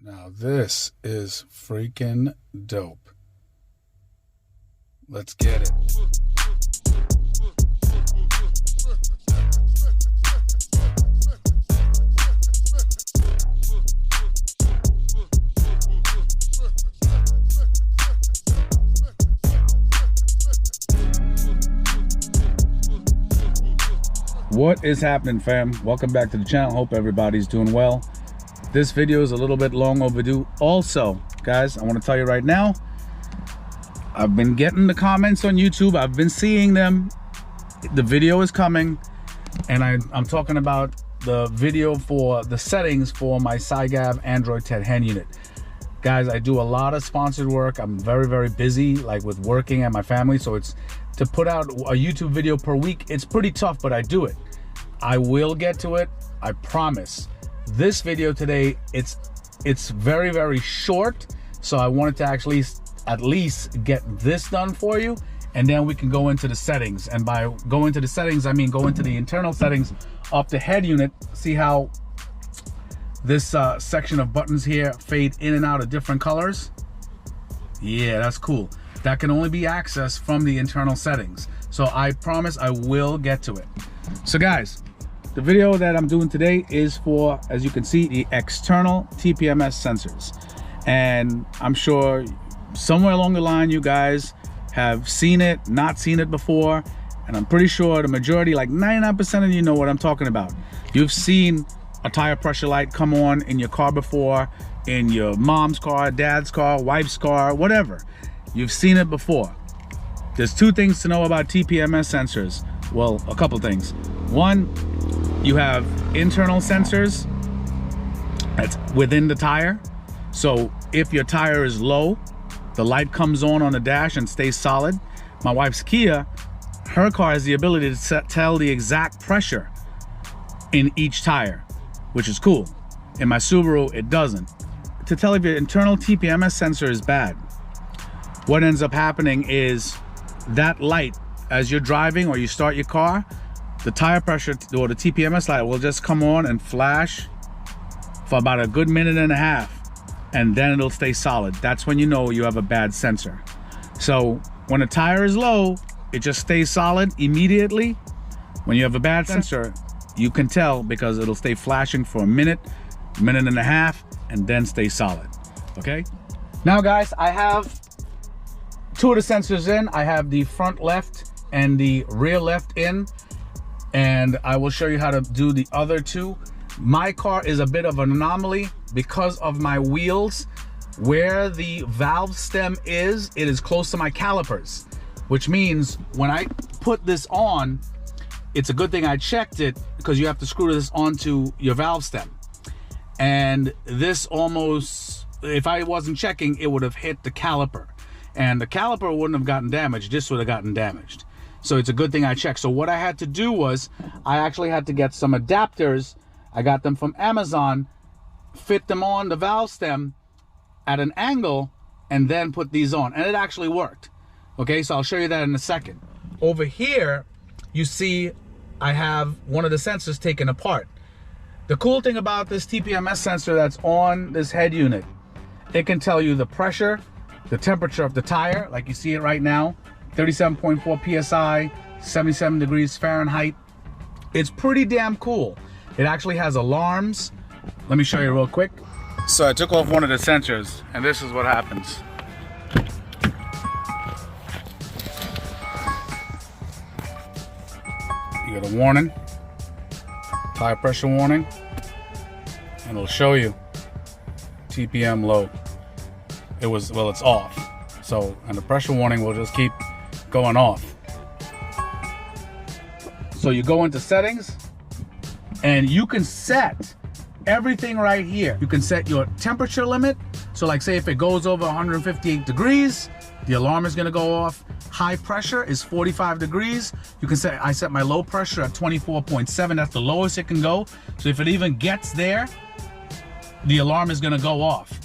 Now this is freaking dope. Let's get it. What is happening, fam? Welcome back to the channel. Hope everybody's doing well. This video is a little bit long overdue. Also, guys, I want to tell you right now, I've been getting the comments on YouTube. I've been seeing them. The video is coming, and I'm talking about the video for the settings for my Sygav Android 10 hand unit. Guys, I do a lot of sponsored work. I'm very, very busy, like with working and my family. So it's to put out a YouTube video per week. It's pretty tough, but I do it. I will get to it. I promise. This video today, it's very, very short. So I wanted to actually at least get this done for you, and then we can go into the settings. And by go into the settings, I mean go into the internal settings of the head unit. See how this section of buttons here fade in and out of different colors? Yeah, that's cool. That can only be accessed from the internal settings. So I promise I will get to it. So guys, the video that I'm doing today is for, as you can see, the external Tpms sensors. And I'm sure somewhere along the line you guys have seen it, not seen it before. And I'm pretty sure the majority, like 99% of you, know what I'm talking about. You've seen a tire pressure light come on in your car before, in your mom's car, dad's car, wife's car, whatever. You've seen it before. There's two things to know about Tpms sensors. Well, a couple things. One, you have internal sensors that's within the tire. So if your tire is low, the light comes on the dash and stays solid. My wife's Kia, her car has the ability to tell the exact pressure in each tire, which is cool. In my Subaru, it doesn't. To tell if your internal Tpms sensor is bad, what ends up happening is that light, as you're driving or you start your car, the tire pressure or the Tpms light will just come on and flash for about a good minute and a half, and then it'll stay solid. That's when you know you have a bad sensor. So when a tire is low, it just stays solid immediately. When you have a bad sensor, you can tell because it'll stay flashing for a minute and a half, and then stay solid. Okay? Now guys, I have two of the sensors in. I have the front left and the rear left in, and I will show you how to do the other two. My car is a bit of an anomaly because of my wheels. Where the valve stem is, it is close to my calipers, which means when I put this on, it's a good thing I checked it, because you have to screw this onto your valve stem. And this almost, if I wasn't checking, it would have hit the caliper. And the caliper wouldn't have gotten damaged, this would have gotten damaged. So it's a good thing I checked. So what I had to do was, I actually had to get some adapters. I got them from Amazon, fit them on the valve stem at an angle, and then put these on. And it actually worked. Okay, so I'll show you that in a second. Over here, you see I have one of the sensors taken apart. The cool thing about this Tpms sensor that's on this head unit, it can tell you the pressure, the temperature of the tire, like you see it right now, 37.4 psi, 77 degrees Fahrenheit. It's pretty damn cool. It actually has alarms. Let me show you real quick. So I took off one of the sensors, and this is what happens. You get a warning, tire pressure warning, and it'll show you TPM low. It was, well, it's off. So, and the pressure warning will just keep going off. So you go into settings, and you can set everything right here. You can set your temperature limit. So like, say if it goes over 158 degrees, the alarm is gonna go off. High pressure is 45 degrees. You can set, I set my low pressure at 24.7. That's the lowest it can go. So if it even gets there, the alarm is gonna go off.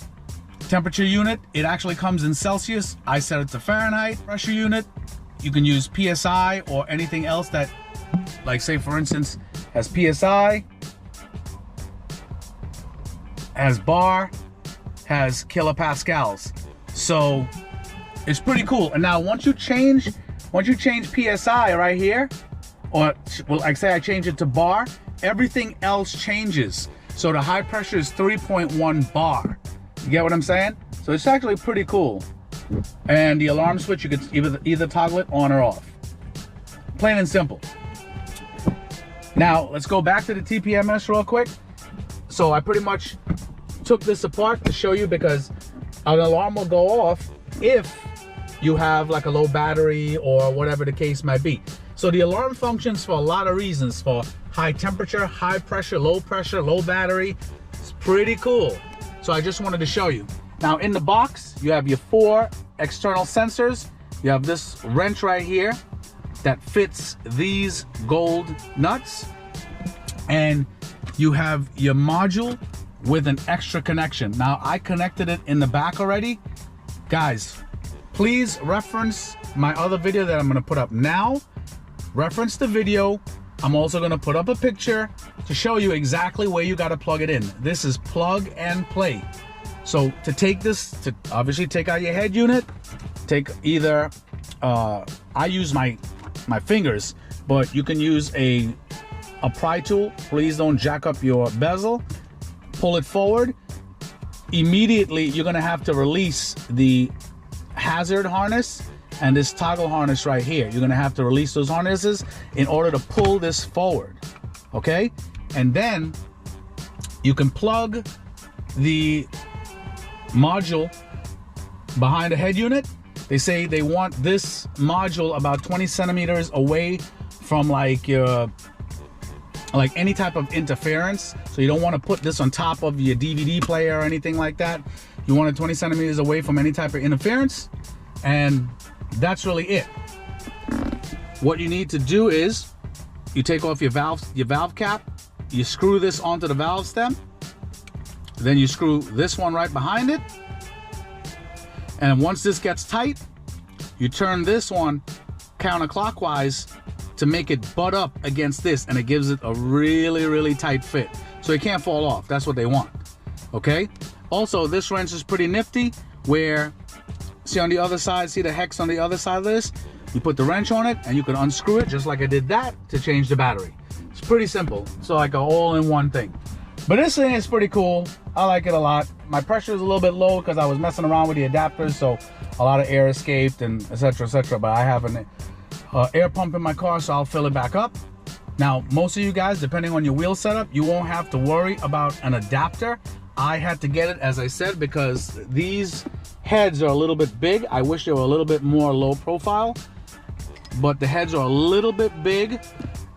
Temperature unit, it actually comes in Celsius. I set it to Fahrenheit. Pressure unit, you can use PSI or anything else that, like say for instance, has PSI, has bar, has kilopascals. So it's pretty cool. And now once you change PSI right here, or well, like say I change it to bar, everything else changes. So the high pressure is 3.1 bar. You get what I'm saying? So it's actually pretty cool. And the alarm switch, you could either toggle it on or off. Plain and simple. Now let's go back to the TPMS real quick. So I pretty much took this apart to show you, because an alarm will go off if you have like a low battery or whatever the case might be. So the alarm functions for a lot of reasons, for high temperature, high pressure, low battery. It's pretty cool. So I just wanted to show you. Now in the box, you have your 4 external sensors. You have this wrench right here that fits these gold nuts. And you have your module with an extra connection. Now I connected it in the back already. Guys, please reference my other video that I'm gonna put up now. Reference the video. I'm also gonna put up a picture to show you exactly where you gotta plug it in. This is plug and play. So to take this, to obviously take out your head unit, take either, I use my fingers, but you can use a pry tool. Please don't jack up your bezel. Pull it forward. Immediately, you're gonna have to release the hazard harness and this toggle harness right here. You're gonna have to release those harnesses in order to pull this forward, okay? And then you can plug the module behind the head unit. They say they want this module about 20 centimeters away from like your, like any type of interference. So you don't want to put this on top of your DVD player or anything like that. You want it 20 centimeters away from any type of interference. And that's really it. What you need to do is you take off your valve cap, you screw this onto the valve stem, then you screw this one right behind it. And once this gets tight, you turn this one counterclockwise to make it butt up against this, and it gives it a really, really tight fit. So it can't fall off. That's what they want, okay? Also, this wrench is pretty nifty, where, see on the other side, see the hex on the other side of this? You put the wrench on it, and you can unscrew it just like I did that to change the battery. It's pretty simple. So like an all-in-one thing. But this thing is pretty cool. I like it a lot. My pressure is a little bit low because I was messing around with the adapters, so a lot of air escaped and etc, etc. But I have an air pump in my car, so I'll fill it back up. Now, most of you guys, depending on your wheel setup, you won't have to worry about an adapter. I had to get it, as I said, because these heads are a little bit big. I wish they were a little bit more low profile, but the heads are a little bit big,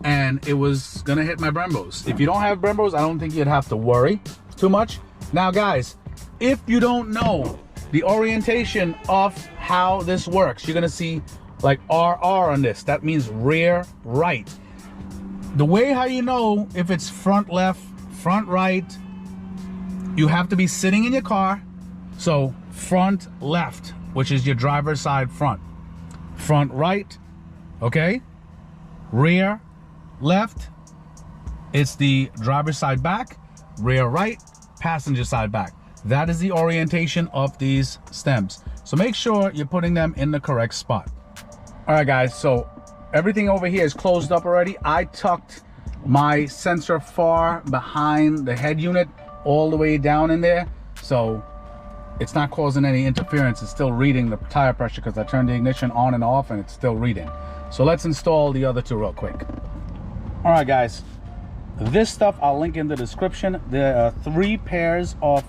and it was gonna hit my Brembos. If you don't have Brembos, I don't think you'd have to worry too much. Now guys, if you don't know the orientation of how this works, you're gonna see like RR on this. That means rear right. The way how you know if it's front left, front right, you have to be sitting in your car. So front left, which is your driver's side front. Front right, okay? Rear left, it's the driver's side back. Rear right, passenger side back. That is the orientation of these stems. So make sure you're putting them in the correct spot. All right guys, so everything over here is closed up already. I tucked my sensor far behind the head unit all the way down in there, so it's not causing any interference. It's still reading the tire pressure because I turned the ignition on and off and it's still reading. So let's install the other two real quick. All right guys, this stuff I'll link in the description. There are 3 pairs of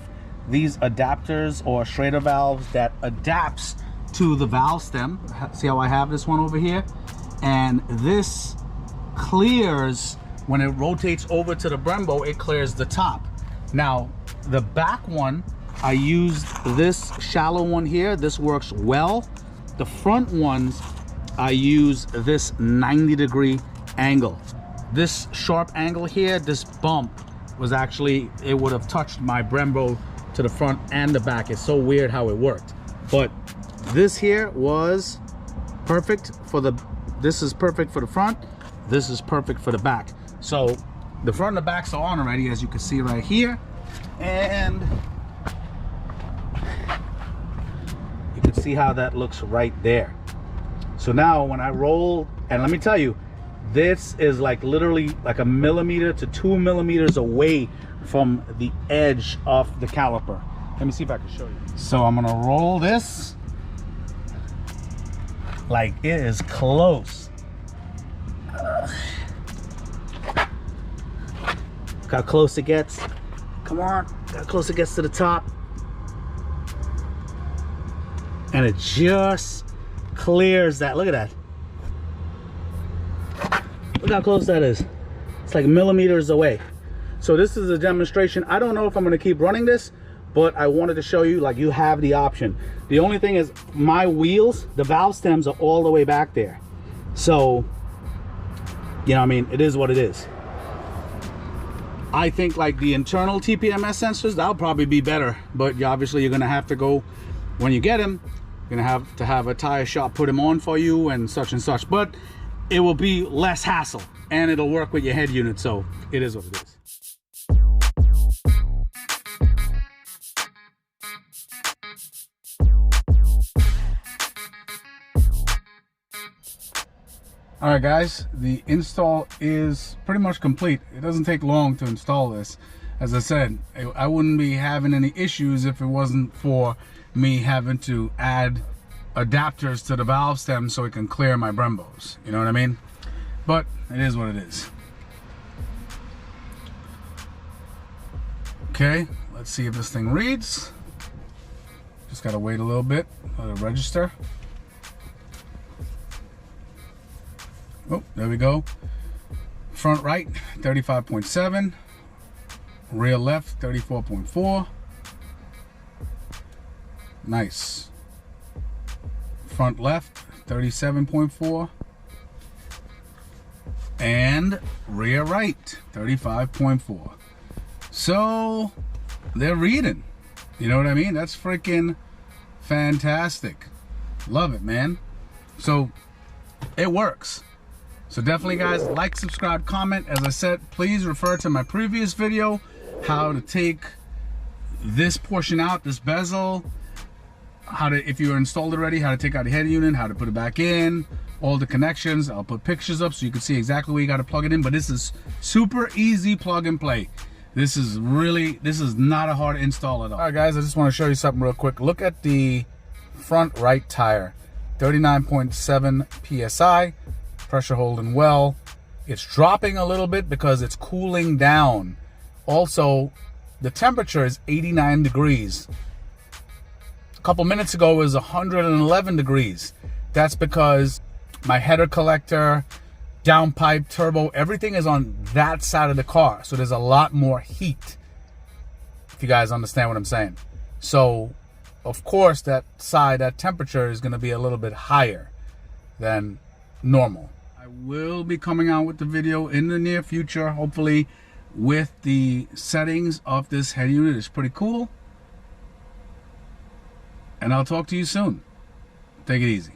these adapters or Schrader valves that adapts to the valve stem. See how I have this one over here? And this clears, when it rotates over to the Brembo, it clears the top. Now, the back one, I used this shallow one here. This works well. The front ones, I use this 90-degree angle. This sharp angle here, this bump was actually, it would have touched my Brembo to the front and the back. It's so weird how it worked. But this here was perfect for the, this is perfect for the front. This is perfect for the back. So the front and the backs are on already, as you can see right here. And could see how that looks right there. So now when I roll, and let me tell you, this is like literally like 1 millimeter to 2 millimeters away from the edge of the caliper. Let me see if I can show you. So I'm gonna roll this like it is close. Look how close it gets. Come on, look how close it gets to the top. And it just clears that. Look at that. Look how close that is. It's like millimeters away. So this is a demonstration. I don't know if I'm gonna keep running this, but I wanted to show you, like, you have the option. The only thing is my wheels, the valve stems are all the way back there. So, you know what I mean? It is what it is. I think like the internal TPMS sensors, that'll probably be better, but obviously you're gonna have to go, when you get them, you're gonna have to have a tire shop put them on for you and such, but it will be less hassle and it'll work with your head unit, so it is what it is. All right, guys, the install is pretty much complete. It doesn't take long to install this. As I said, I wouldn't be having any issues if it wasn't for me having to add adapters to the valve stem so it can clear my Brembos. You know what I mean? But it is what it is. Okay, let's see if this thing reads. Just gotta wait a little bit, let it register. Oh, there we go. Front right, 35.7. Rear left, 34.4. Nice. Front left, 37.4. And rear right, 35.4. So they're reading. You know what I mean? That's freaking fantastic. Love it, man. So it works. So definitely, guys, like, subscribe, comment. As I said, please refer to my previous video, how to take this portion out, this bezel, how to, if you installed it already, how to take out the head unit, how to put it back in, all the connections. I'll put pictures up so you can see exactly where you got to plug it in. But this is super easy plug and play. This is not a hard install at all. All right, guys, I just want to show you something real quick. Look at the front right tire, 39.7 PSI. Pressure holding well. It's dropping a little bit because it's cooling down. Also, the temperature is 89 degrees. A couple minutes ago it was 111 degrees. That's because my header collector, downpipe, turbo, everything is on that side of the car. So there's a lot more heat, if you guys understand what I'm saying. So, of course, that side, that temperature is going to be a little bit higher than normal. I will be coming out with the video in the near future, hopefully, with the settings of this head unit. It's pretty cool. And I'll talk to you soon. Take it easy.